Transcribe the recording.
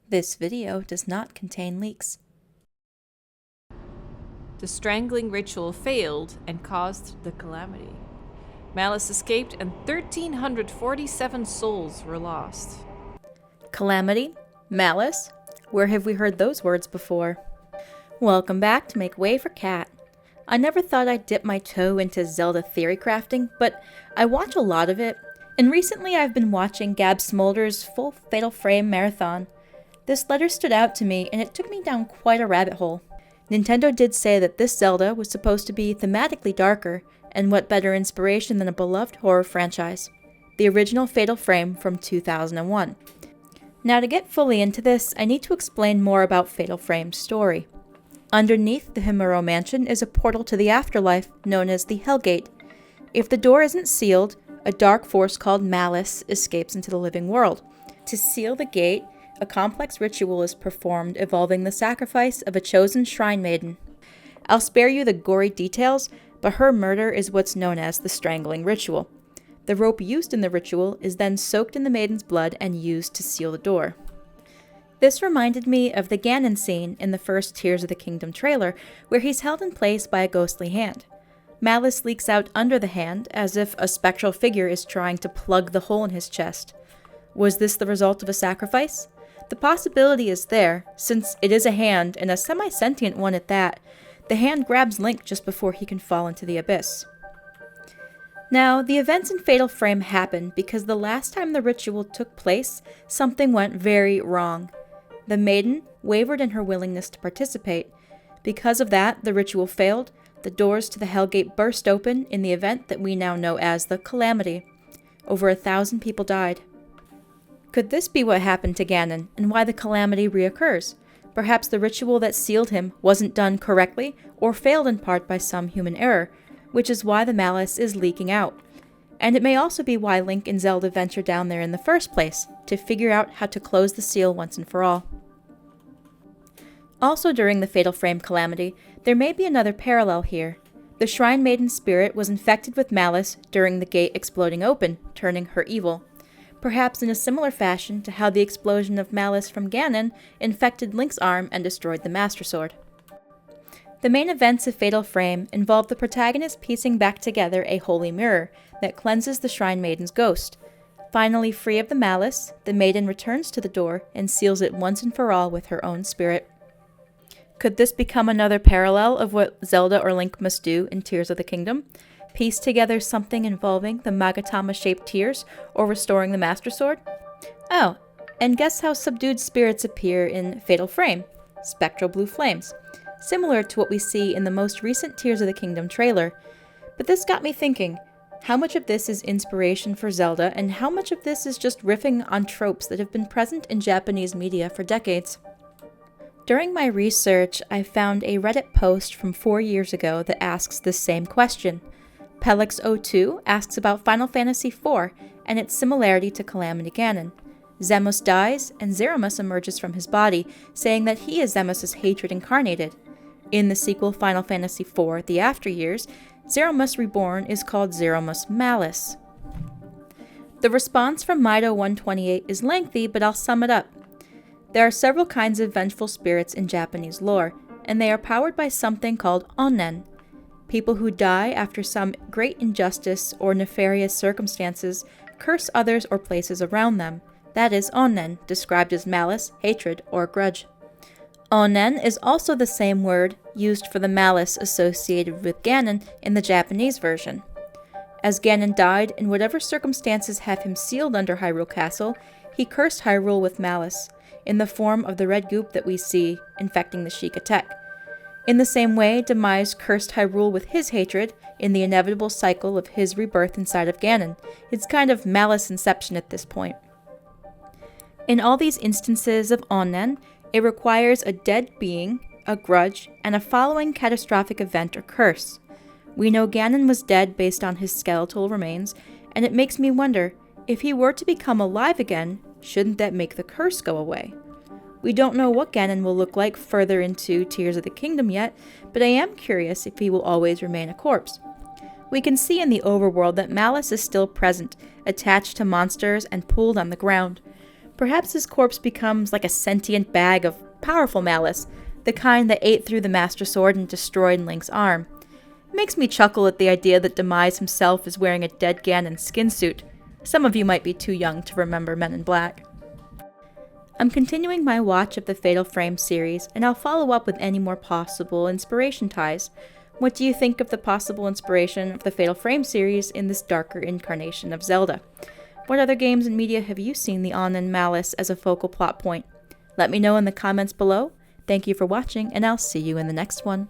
This video does not contain leaks. The strangling ritual failed and caused the calamity. Malice escaped and 1,347 souls were lost. Calamity? Malice? Where have we heard those words before? Welcome back to Make Way for Cat. I never thought I'd dip my toe into Zelda theory crafting, but I watch a lot of it, and recently I've been watching Gab Smolder's full Fatal Frame marathon. This letter stood out to me, and it took me down quite a rabbit hole. Nintendo did say that this Zelda was supposed to be thematically darker, and what better inspiration than a beloved horror franchise, the original Fatal Frame from 2001. Now to get fully into this, I need to explain more about Fatal Frame's story. Underneath the Himuro Mansion is a portal to the afterlife known as the Hellgate. If the door isn't sealed, a dark force called Malice escapes into the living world. To seal the gate, a complex ritual is performed involving the sacrifice of a chosen shrine maiden. I'll spare you the gory details, but her murder is what's known as the strangling ritual. The rope used in the ritual is then soaked in the maiden's blood and used to seal the door. This reminded me of the Ganon scene in the first Tears of the Kingdom trailer, where he's held in place by a ghostly hand. Malice leaks out under the hand, as if a spectral figure is trying to plug the hole in his chest. Was this the result of a sacrifice? The possibility is there, since it is a hand, and a semi-sentient one at that. The hand grabs Link just before he can fall into the abyss. Now, the events in Fatal Frame happened because the last time the ritual took place, something went very wrong. The maiden wavered in her willingness to participate. Because of that, the ritual failed. The doors to the Hellgate burst open in the event that we now know as the Calamity. Over 1,000 people died. Could this be what happened to Ganon, and why the Calamity reoccurs? Perhaps the ritual that sealed him wasn't done correctly, or failed in part by some human error, which is why the malice is leaking out. And it may also be why Link and Zelda venture down there in the first place, to figure out how to close the seal once and for all. Also during the Fatal Frame calamity, there may be another parallel here. The Shrine Maiden's spirit was infected with malice during the gate exploding open, turning her evil. Perhaps in a similar fashion to how the explosion of malice from Ganon infected Link's arm and destroyed the Master Sword. The main events of Fatal Frame involve the protagonist piecing back together a holy mirror that cleanses the Shrine Maiden's ghost. Finally free of the malice, the maiden returns to the door and seals it once and for all with her own spirit. Could this become another parallel of what Zelda or Link must do in Tears of the Kingdom? Piece together something involving the Magatama-shaped tears or restoring the Master Sword? Oh, and guess how subdued spirits appear in Fatal Frame? Spectral blue flames. Similar to what we see in the most recent Tears of the Kingdom trailer. But this got me thinking, how much of this is inspiration for Zelda, and how much of this is just riffing on tropes that have been present in Japanese media for decades? During my research, I found a Reddit post from 4 years ago that asks this same question. Pelix02 asks about Final Fantasy IV and its similarity to Calamity Ganon. Zemos dies, and Zeramus emerges from his body, saying that he is Zemus' hatred incarnated. In the sequel Final Fantasy IV, The After Years, Zeramus Reborn is called Zeramus Malice. The response from Mido128 is lengthy, but I'll sum it up. There are several kinds of vengeful spirits in Japanese lore, and they are powered by something called onnen. People who die after some great injustice or nefarious circumstances curse others or places around them. That is onnen, described as malice, hatred, or grudge. Onnen is also the same word used for the malice associated with Ganon in the Japanese version. As Ganon died, in whatever circumstances have him sealed under Hyrule Castle, he cursed Hyrule with malice, in the form of the red goop that we see infecting the Sheikah Tech. In the same way, Demise cursed Hyrule with his hatred in the inevitable cycle of his rebirth inside of Ganon. It's kind of malice inception at this point. In all these instances of onnen, it requires a dead being, a grudge, and a following catastrophic event or curse. We know Ganon was dead based on his skeletal remains, and it makes me wonder, if he were to become alive again, shouldn't that make the curse go away? We don't know what Ganon will look like further into Tears of the Kingdom yet, but I am curious if he will always remain a corpse. We can see in the overworld that malice is still present, attached to monsters and pulled on the ground. Perhaps his corpse becomes like a sentient bag of powerful malice, the kind that ate through the Master Sword and destroyed Link's arm. It makes me chuckle at the idea that Demise himself is wearing a dead Ganon skin suit. Some of you might be too young to remember Men in Black. I'm continuing my watch of the Fatal Frame series, and I'll follow up with any more possible inspiration ties. What do you think of the possible inspiration of the Fatal Frame series in this darker incarnation of Zelda? What other games and media have you seen the Onin malice as a focal plot point? Let me know in the comments below. Thank you for watching, and I'll see you in the next one.